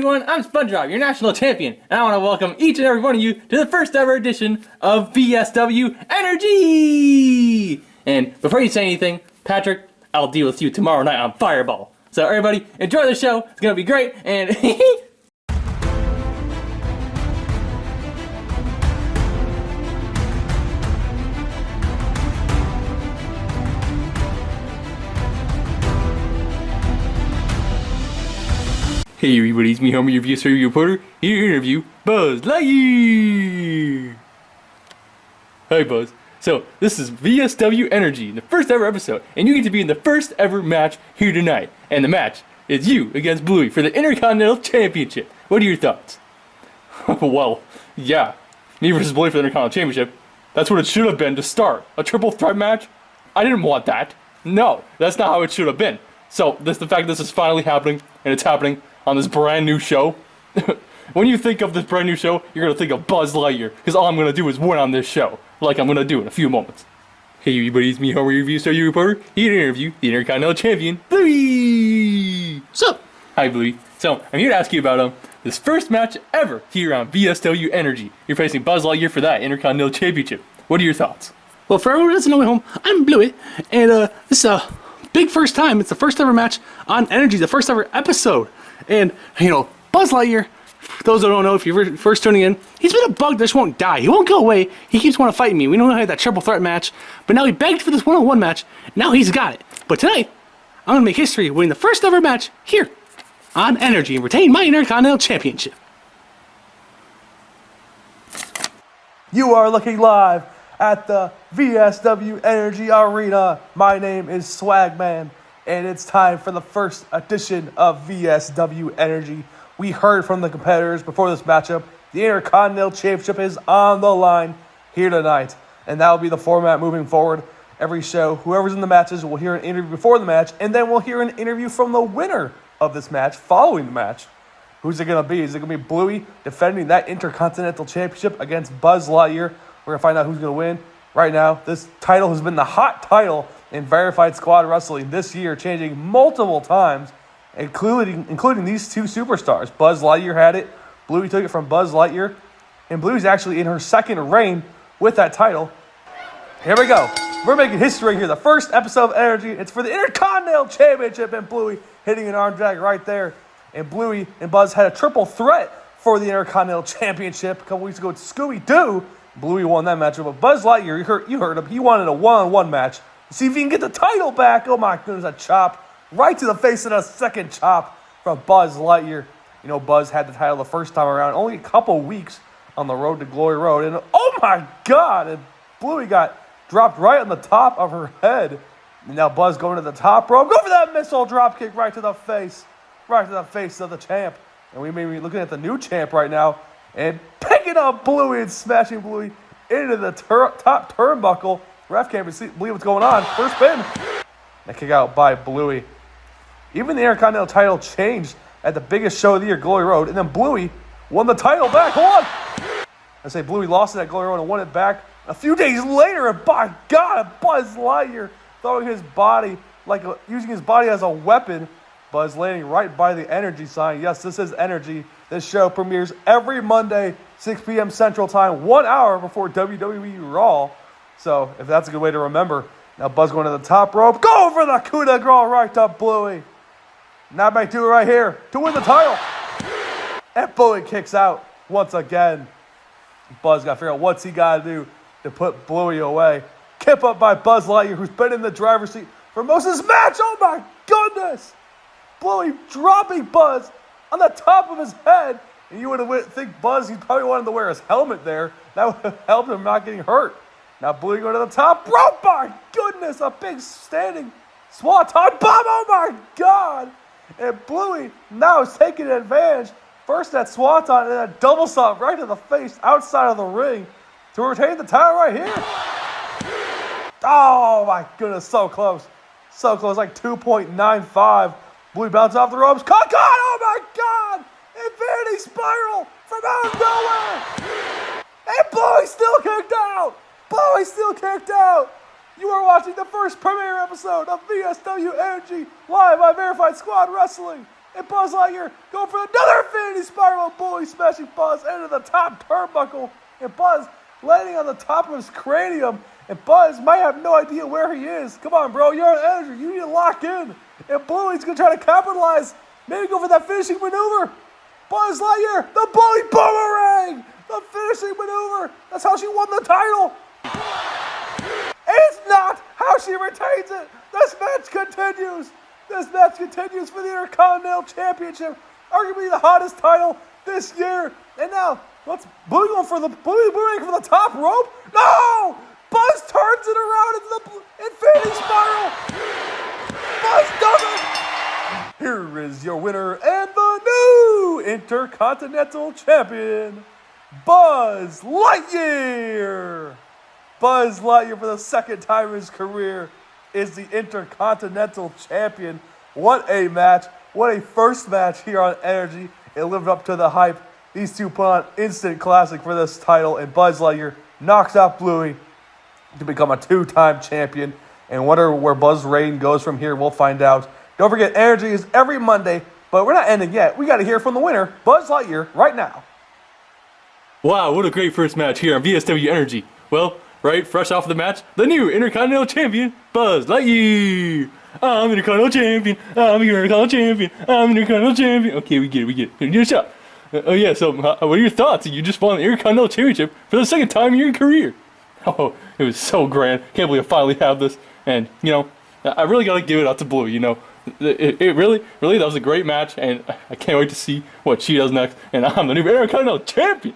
everyone, I'm SpongeBob, your national champion, and I want to welcome each and every one of you to the first ever edition of VSW Energy! And before you say anything, Patrick, I'll deal with you tomorrow night on Fireball. So everybody, enjoy the show, it's gonna be great, and Hey everybody, it's me, Homer, your VSW reporter, here to interview Buzz Lightyear! Hi Buzz. So, this is VSW Energy, the first ever episode, and you get to be in the first ever match here tonight. And the match is you against Bluey for the Intercontinental Championship. What are your thoughts? Well, yeah, me versus Bluey for the Intercontinental Championship. That's what it should have been to start. A triple threat match? I didn't want that. No, that's not how it should have been. So, the fact this is finally happening, and it's happening on this brand new show. When you think of this brand new show, you're gonna think of Buzz Lightyear, because all I'm gonna do is win on this show, like I'm gonna do in a few moments. Hey everybody, it's me, Homer, your VSW reporter, here to interview the Intercontinental Champion, Bluey! So, hi Bluey. So, I'm here to ask you about this first match ever here on VSW Energy. You're facing Buzz Lightyear for that Intercontinental Championship. What are your thoughts? Well, for everyone who doesn't know at home, I'm Bluey, and this is a big first time. It's the first ever match on Energy, the first ever episode. And, you know, Buzz Lightyear, for those who don't know, if you're first tuning in, he's been a bug that just won't die. He won't go away. He keeps wanting to fight me. We know he had that triple threat match, but now he begged for this one-on-one match. Now he's got it. But tonight, I'm going to make history winning the first ever match here on Energy and retain my Intercontinental Championship. You are looking live at the VSW Energy Arena. My name is Swagman, and it's time for the first edition of VSW Energy. We heard from the competitors before this matchup. The Intercontinental Championship is on the line here tonight, and that will be the format moving forward. Every show, whoever's in the matches will hear an interview before the match, and then we'll hear an interview from the winner of this match following the match. Who's it going to be? Is it going to be Bluey defending that Intercontinental Championship against Buzz Lightyear? We're going to find out who's going to win. Right now, this title has been the hot title in Verified Squad Wrestling this year, changing multiple times, including these two superstars. Buzz Lightyear had it. Bluey took it from Buzz Lightyear. And Bluey's actually in her second reign with that title. Here we go. We're making history here. The first episode of Energy. It's for the Intercontinental Championship, and Bluey hitting an arm drag right there. And Bluey and Buzz had a triple threat for the Intercontinental Championship a couple weeks ago with Scooby-Doo. Bluey won that matchup. But Buzz Lightyear, you heard him. He wanted a one-on-one match. See if he can get the title back. Oh my goodness, a chop right to the face and a second chop from Buzz Lightyear. You know, Buzz had the title the first time around, only a couple weeks on the road to Glory Road. And oh my God, and Bluey got dropped right on the top of her head. And now Buzz going to the top rope. Go for that missile drop kick right to the face of the champ. And we may be looking at the new champ right now and picking up Bluey and smashing Bluey into the top turnbuckle. Ref can't believe what's going on. First pin. And kick out by Bluey. Even the Intercontinental title changed at the biggest show of the year, Glory Road. And then Bluey won the title back. Hold on. I say Bluey lost it at Glory Road and won it back a few days later. And by God, Buzz Lightyear throwing his body, using his body as a weapon. Buzz landing right by the Energy sign. Yes, this is Energy. This show premieres every Monday, 6 p.m. Central Time, 1 hour before WWE Raw. So, if that's a good way to remember. Now, Buzz going to the top rope. Go for the coup de grace right to Bluey. Now, might do it right here to win the title. And Bluey kicks out once again. Buzz got to figure out what's he got to do to put Bluey away. Kept up by Buzz Lightyear, who's been in the driver's seat for most of this match. Oh, my goodness. Bluey dropping Buzz on the top of his head. And you would think Buzz, he probably wanted to wear his helmet there. That would have helped him not getting hurt. Now Bluey going to the top rope. My goodness, a big standing swanton bomb. Oh my God. And Bluey now is taking advantage. First that swanton and then a double stomp right to the face outside of the ring to retain the title right here. Oh my goodness, so close. So close, like 2.95. Bluey bounces off the ropes. Caught! Oh my God! Infinity Spiral from out of nowhere! And Bluey still kicked out! Bluey still kicked out! You are watching the first premiere episode of VSW Energy live on Verified Squad Wrestling. And Buzz Lightyear going for another infinity spiral. Bully smashing Buzz into the top turnbuckle. And Buzz landing on the top of his cranium. And Buzz might have no idea where he is. Come on, bro. You're on energy. You need to lock in. And Bluey's going to try to capitalize. Maybe go for that finishing maneuver. Buzz Lightyear, the Bully boomerang. The finishing maneuver. That's how she won the title. It's not how she retains it. This match continues. This match continues for the Intercontinental Championship. Arguably the hottest title this year. And now, what's Bluey going for the Bluey boomerang from the top rope? No! Buzz turns it around into the infinity spiral. Buzz does it. Here is your winner and the new Intercontinental Champion, Buzz Lightyear. Buzz Lightyear, for the second time in his career, is the Intercontinental Champion. What a match. What a first match here on Energy. It lived up to the hype. These two put on instant classic for this title, and Buzz Lightyear knocks out Bluey to become a two-time champion. And wonder where Buzz reign goes from here, we'll find out. Don't forget, Energy is every Monday, but we're not ending yet. We got to hear from the winner, Buzz Lightyear, right now. Wow, what a great first match here on VSW Energy. Well, right, fresh off the match, the new Intercontinental Champion, Buzz Lightyear. I'm Intercontinental Champion. I'm Intercontinental Champion. I'm Intercontinental Champion. Okay, we get it. Here, do a shot. Oh yeah, so what are your thoughts? You just won the Intercontinental Championship for the second time in your career. Oh, it was so grand. Can't believe I finally have this. And, I really got to give it out to Bluey, It really, that was a great match, and I can't wait to see what she does next. And I'm the new Intercontinental Champion.